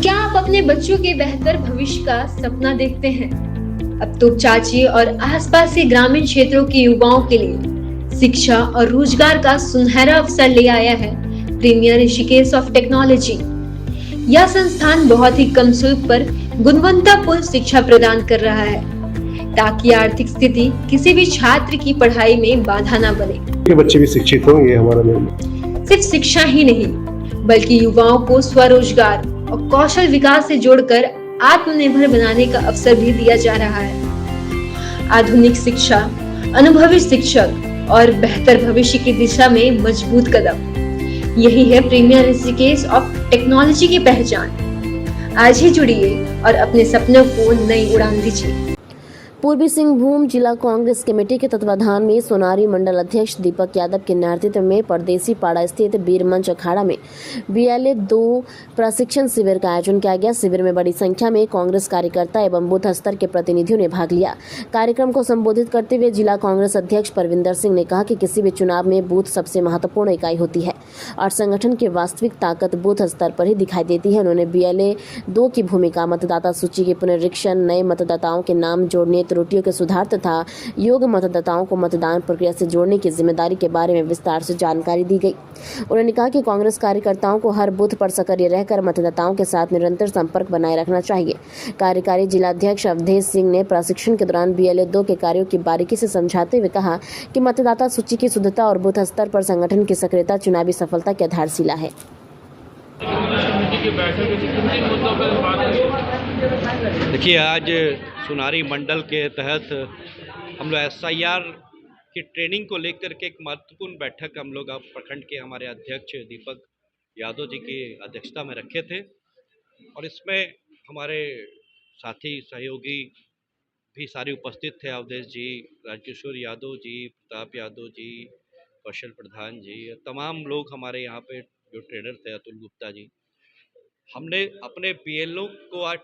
क्या आप अपने बच्चों के बेहतर भविष्य का सपना देखते हैं? अब तो चाची और आसपास के ग्रामीण क्षेत्रों के युवाओं के लिए शिक्षा और रोजगार का सुनहरा अवसर ले आया है प्रीमियर ऋषिकेश ऑफ टेक्नोलॉजी। यह संस्थान बहुत ही कम शुल्क पर गुणवत्तापूर्ण शिक्षा प्रदान कर रहा है ताकि आर्थिक स्थिति किसी भी छात्र की पढ़ाई में बाधा न बने। के बच्चे भी शिक्षित हों, ये हमारा सिर्फ शिक्षा ही नहीं बल्कि युवाओं को स्वरोजगार और कौशल विकास से जोड़कर आत्मनिर्भर बनाने का अवसर भी दिया जा रहा है। आधुनिक शिक्षा, अनुभवी शिक्षक और बेहतर भविष्य की दिशा में मजबूत कदम, यही है प्रीमियर ऋषिकेश ऑफ टेक्नोलॉजी की पहचान। आज ही जुड़िए और अपने सपनों को नई उड़ान दीजिए। पूर्वी सिंहभूम जिला कांग्रेस कमेटी के तत्वाधान में सोनारी मंडल अध्यक्ष दीपक यादव के नेतृत्व में परदेसी पाड़ा स्थित वीर मंच अखाड़ा में BLA 2 प्रशिक्षण शिविर का आयोजन किया गया। शिविर में बड़ी संख्या में कांग्रेस कार्यकर्ता एवं बूथ स्तर के प्रतिनिधियों ने भाग लिया। कार्यक्रम को संबोधित करते हुए जिला कांग्रेस अध्यक्ष परविंदर सिंह ने कहा कि किसी भी चुनाव में बूथ सबसे महत्वपूर्ण इकाई होती है और संगठन की वास्तविक ताकत बूथ स्तर पर ही दिखाई देती है। उन्होंने BLA 2 की भूमिका, मतदाता सूची के पुनरीक्षण, नए मतदाताओं के नाम जोड़ने, त्रुटियों के सुधार तथा योग्य मतदाताओं को मतदान प्रक्रिया से जोड़ने की जिम्मेदारी के बारे में विस्तार से जानकारी दी गई। उन्होंने कहा कि कांग्रेस कार्यकर्ताओं को हर बूथ पर सक्रिय रहकर मतदाताओं के साथ निरंतर संपर्क बनाए रखना चाहिए। कार्यकारी जिलाध्यक्ष अवधेश सिंह ने प्रशिक्षण के दौरान BLA 2 के कार्यों की बारीकी से समझाते हुए कहा कि मतदाता सूची की शुद्धता और बूथ स्तर पर संगठन की सक्रियता चुनावी सफलता की आधारशिला है। देखिए, आज सोनारी मंडल के तहत हम लोग SIR की ट्रेनिंग को लेकर के एक महत्वपूर्ण बैठक हम लोग प्रखंड के हमारे अध्यक्ष दीपक यादव जी की अध्यक्षता में रखे थे और इसमें हमारे साथी सहयोगी भी सारे उपस्थित थे। अवधेश जी, राजकिशोर यादव जी, प्रताप यादव जी, कौशल प्रधान जी, तमाम लोग हमारे यहाँ पे जो ट्रेनर थे, अतुल गुप्ता जी। हमने अपने BLO को आज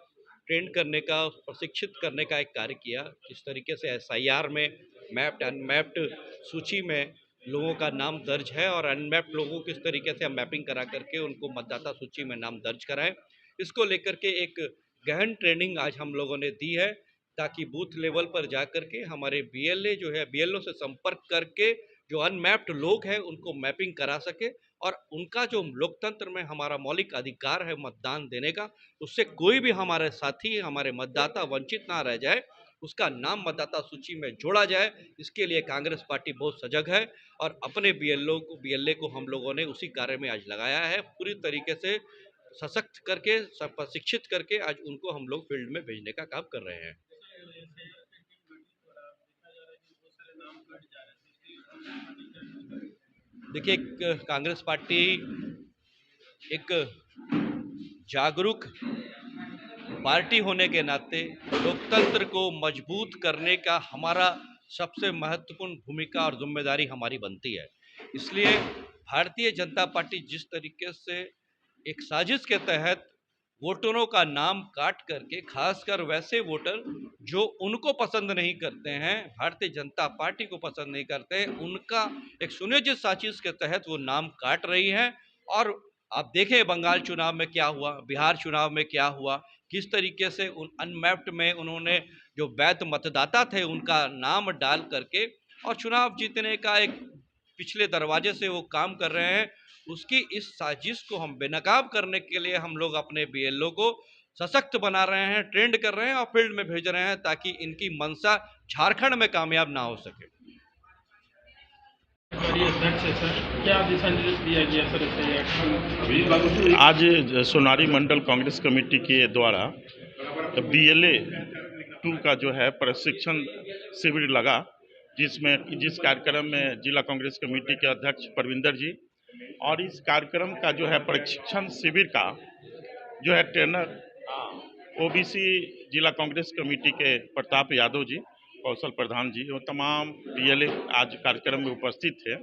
ट्रेन करने का, प्रशिक्षित करने का एक कार्य किया। किस तरीके से SIR में मैप्ड अनमैप्ड सूची में लोगों का नाम दर्ज है और अनमैप्ड लोगों को किस तरीके से हम मैपिंग करा करके उनको मतदाता सूची में नाम दर्ज कराएं, इसको लेकर के एक गहन ट्रेनिंग आज हम लोगों ने दी है ताकि बूथ लेवल पर जा करके हमारे BLA जो है BLO से संपर्क करके जो अनमैप्ड लोग हैं उनको मैपिंग करा सके और उनका जो लोकतंत्र में हमारा मौलिक अधिकार है मतदान देने का, उससे कोई भी हमारे साथी, हमारे मतदाता वंचित ना रह जाए, उसका नाम मतदाता सूची में जोड़ा जाए। इसके लिए कांग्रेस पार्टी बहुत सजग है और अपने BLA को हम लोगों ने उसी कार्य में आज लगाया है। पूरी तरीके से सशक्त करके, प्रशिक्षित करके आज उनको हम लोग फील्ड में भेजने का काम कर रहे हैं। देखिए, कांग्रेस पार्टी एक जागरूक पार्टी होने के नाते लोकतंत्र को मजबूत करने का हमारा सबसे महत्वपूर्ण भूमिका और जिम्मेदारी हमारी बनती है। इसलिए भारतीय जनता पार्टी जिस तरीके से एक साजिश के तहत वोटरों का नाम काट करके, खासकर वैसे वोटर जो उनको पसंद नहीं करते हैं, भारतीय जनता पार्टी को पसंद नहीं करते हैं, उनका एक सुनियोजित साजिश के तहत वो नाम काट रही है। और आप देखें बंगाल चुनाव में क्या हुआ, बिहार चुनाव में क्या हुआ, किस तरीके से उन अनमैप्ड में उन्होंने जो वैध मतदाता थे उनका नाम डाल करके और चुनाव जीतने का एक पिछले दरवाजे से वो काम कर रहे हैं। उसकी इस साजिश को हम बेनकाब करने के लिए हम लोग अपने BLO को सशक्त बना रहे हैं, ट्रेंड कर रहे हैं और फील्ड में भेज रहे हैं ताकि इनकी मंशा झारखंड में कामयाब ना हो सके। आज सोनारी मंडल कांग्रेस कमेटी के द्वारा BLA 2 का जो है प्रशिक्षण शिविर लगा, जिस कार्यक्रम में जिला कांग्रेस कमेटी के अध्यक्ष परविंदर जी और इस कार्यक्रम का जो है प्रशिक्षण शिविर का जो है ट्रेनर OBC जिला कांग्रेस कमेटी के प्रताप यादव जी, कौशल प्रधान जी और तमाम BLA आज कार्यक्रम में उपस्थित थे।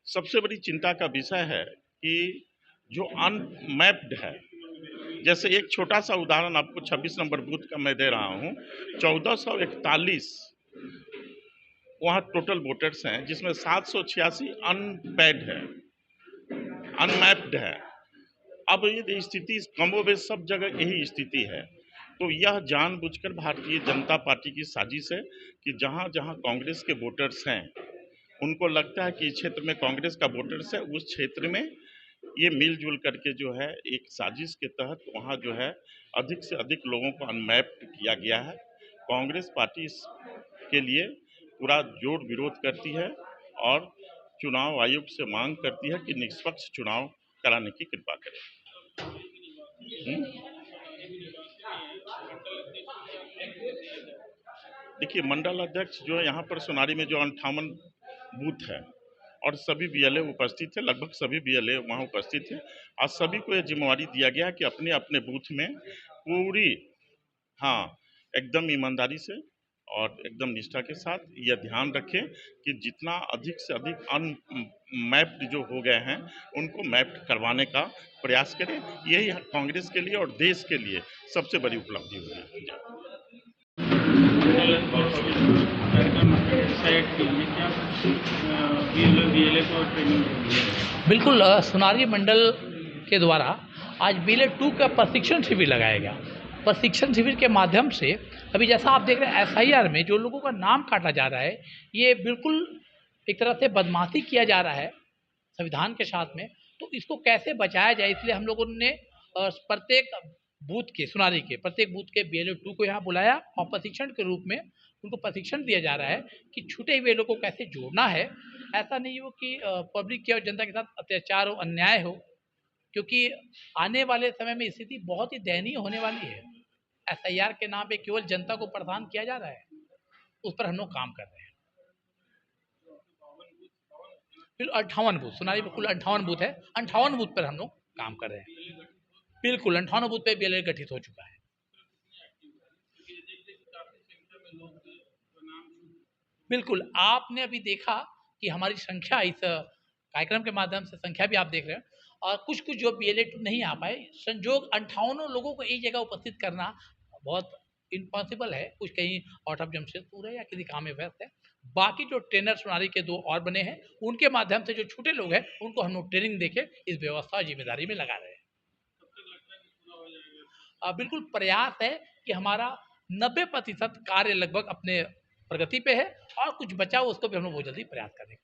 सबसे बड़ी चिंता का विषय है कि जो अनमैप्ड है, जैसे एक छोटा सा उदाहरण आपको 26 नंबर बूथ का मैं दे रहा हूँ, 1441 वहाँ टोटल वोटर्स हैं जिसमें 786 अनपैड है, अनमैप्ड है। अब ये स्थिति कमोबेश सब जगह यही स्थिति है। तो यह जानबूझकर भारतीय जनता पार्टी की साजिश है कि जहां जहां कांग्रेस के वोटर्स हैं, उनको लगता है कि इस क्षेत्र में कांग्रेस का वोटर्स है, उस क्षेत्र में ये मिलजुल करके जो है एक साजिश के तहत वहाँ जो है अधिक से अधिक लोगों को अनमैप्ड किया गया है। कांग्रेस पार्टी इसके लिए पूरा जोर विरोध करती है और चुनाव आयोग से मांग करती है कि निष्पक्ष चुनाव कराने की कृपा करें। देखिए, मंडल अध्यक्ष जो है यहाँ पर सोनारी में जो 58 बूथ है और सभी बीएलए उपस्थित थे, लगभग सभी बीएलए वहाँ उपस्थित थे। आज सभी को यह जिम्मेवारी दिया गया कि अपने अपने बूथ में पूरी एकदम ईमानदारी से और एकदम निष्ठा के साथ यह ध्यान रखें कि जितना अधिक से अधिक अनमैप्ड जो हो गए हैं उनको मैप्ड करवाने का प्रयास करें। यही कांग्रेस के लिए और देश के लिए सबसे बड़ी उपलब्धि होगी। बिल्कुल सोनारी मंडल के द्वारा आज बीएलए 2 का प्रशिक्षण शिविर लगाया गया। प्रशिक्षण शिविर के माध्यम से अभी जैसा आप देख रहे हैं एसआईआर में जो लोगों का नाम काटा जा रहा है, ये बिल्कुल एक तरह से बदमाशी किया जा रहा है संविधान के साथ में। तो इसको कैसे बचाया जाए, इसलिए हम लोगों ने प्रत्येक बूथ के सोनारी के प्रत्येक बूथ के बीएलए 2 को यहाँ बुलाया और प्रशिक्षण के रूप में उनको प्रशिक्षण दिया जा रहा है कि छूटे हुए लोगों को कैसे जोड़ना है। ऐसा नहीं हो कि पब्लिक की और जनता के साथ अत्याचार हो, अन्याय हो, क्योंकि आने वाले समय में स्थिति बहुत ही दयनीय होने वाली है। एसआईआर के नाम पे केवल जनता को परेशान किया जा रहा है, उस पर हम लोग काम कर रहे हैं। फिर 58 बूथ सोनारी में कुल 58 बूथ है, 58 बूथ पर हम लोग काम कर रहे हैं। बिल्कुल 58 बूथ पे बीएलए गठित हो चुका है। बिल्कुल, आपने अभी देखा कि हमारी संख्या इस कार्यक्रम के माध्यम से संख्या भी आप देख रहे हैं और कुछ जो बीएलए 2 नहीं आ पाए, संजोग 58 लोगों को एक जगह उपस्थित करना बहुत इम्पॉसिबल है। कुछ कहीं आउट ऑफ जमशेदपुर है या किसी काम में व्यस्त है। बाकी जो ट्रेनर सोनारी के 2 और बने हैं, उनके माध्यम से जो छूटे लोग हैं उनको हम लोग ट्रेनिंग देके इस व्यवस्था और जिम्मेदारी में लगा रहे हैं। बिल्कुल प्रयास है कि हमारा 90% कार्य लगभग अपने प्रगति पे है और कुछ बचा उसको भी हम लोग बहुत जल्दी प्रयास करेंगे।